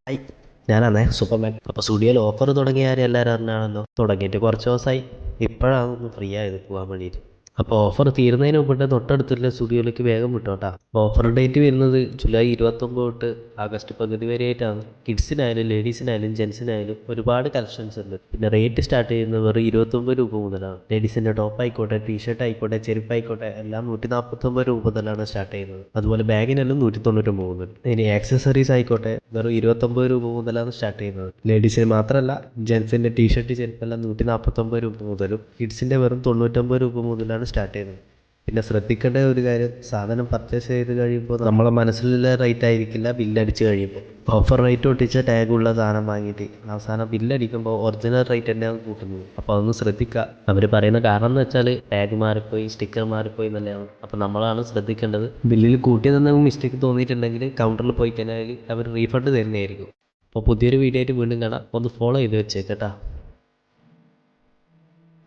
Hi, ഞാനാണേ Superman. അപ്പോൾ സ്റ്റുഡിയോയിൽ offer തുടങ്ങിയ കാര്യം എല്ലാവരും അറിഞ്ഞാണല്ലോ. തുടങ്ങിയിട്ട് കുറച്ച് ദിവസമായി. ഇപ്പോഴാണ് ഒന്ന് ഫ്രീ ആയത് പോകാൻ വേണ്ടിയിട്ട്. അപ്പോൾ ഓഫർ തീരുന്നതിന് മുമ്പിട്ട് തൊട്ടടുത്തുള്ള സ്റ്റുഡിയോയിലേക്ക് വേഗം വിട്ടോട്ടാ. ഓഫർ ഡേറ്റ് വരുന്നത് ജൂലൈ 29 തൊട്ട് ആഗസ്റ്റ് പകുതി വരെയായിട്ടാണ്. കിഡ്സിനായാലും ലേഡീസിനായാലും ജെൻസിനായാലും ഒരുപാട് കളക്ഷൻസ് ഉണ്ട്. പിന്നെ റേറ്റ് സ്റ്റാർട്ട് ചെയ്യുന്നത് വെറും 29 രൂപ മുതലാണ്. ലേഡീസിൻ്റെ ടോപ്പ് ആയിക്കോട്ടെ, ടീഷർട്ട് ആയിക്കോട്ടെ, ചെരുപ്പ് ആയിക്കോട്ടെ, എല്ലാം 149 രൂപ മുതലാണ് സ്റ്റാർട്ട് ചെയ്യുന്നത്. അതുപോലെ ബാഗിനെല്ലാം 199 മുതൽ. ഇനി ആക്സസറീസ് ആയിക്കോട്ടെ വെറും 29 രൂപ മുതലാണ് സ്റ്റാർട്ട് ചെയ്യുന്നത്. ലേഡീസിന് മാത്രമല്ല, ജെൻസിൻ്റെ ടീഷർട്ട് ചെരുപ്പെല്ലാം 149 രൂപ മുതലും കിഡ്സിൻ്റെ വെറും 99 രൂപ മുതലാണ് സ്റ്റാർട്ട് ചെയ്യുന്നത്. പിന്നെ ശ്രദ്ധിക്കേണ്ട ഒരു കാര്യം, സാധനം പർച്ചേസ് ചെയ്ത് കഴിയുമ്പോൾ നമ്മളെ മനസ്സിലുള്ള റേറ്റ് ആയിരിക്കില്ല ബില്ലടിച്ച് കഴിയുമ്പോൾ. ഓഫർ റേറ്റ് ഒട്ടിച്ച ടാഗുള്ള സാധനം വാങ്ങിയിട്ട് അവസാനം ബില്ലടിക്കുമ്പോൾ ഒറിജിനൽ റേറ്റ് തന്നെയാണ് കൂട്ടുന്നത്. അപ്പോൾ അതൊന്ന് ശ്രദ്ധിക്കുക. അവർ പറയുന്ന കാരണം എന്ന് വെച്ചാൽ ടാഗ് മാറിപ്പോയി, സ്റ്റിക്കർ മാറിപ്പോയി എന്നല്ലാണ്. അപ്പോൾ നമ്മളാണ് ശ്രദ്ധിക്കേണ്ടത്. ബില്ലിൽ കൂട്ടിയതെന്തെങ്കിലും മിസ്റ്റേക്ക് തോന്നിയിട്ടുണ്ടെങ്കിൽ കൗണ്ടറിൽ പോയി കഴിഞ്ഞാൽ അവർ റീഫണ്ട് തരുന്നതായിരിക്കും. അപ്പോൾ പുതിയൊരു വീഡിയോ ആയിട്ട് വീണ്ടും കാണാം. ഒന്ന് ഫോളോ ചെയ്ത് വെച്ചേക്കട്ടാ.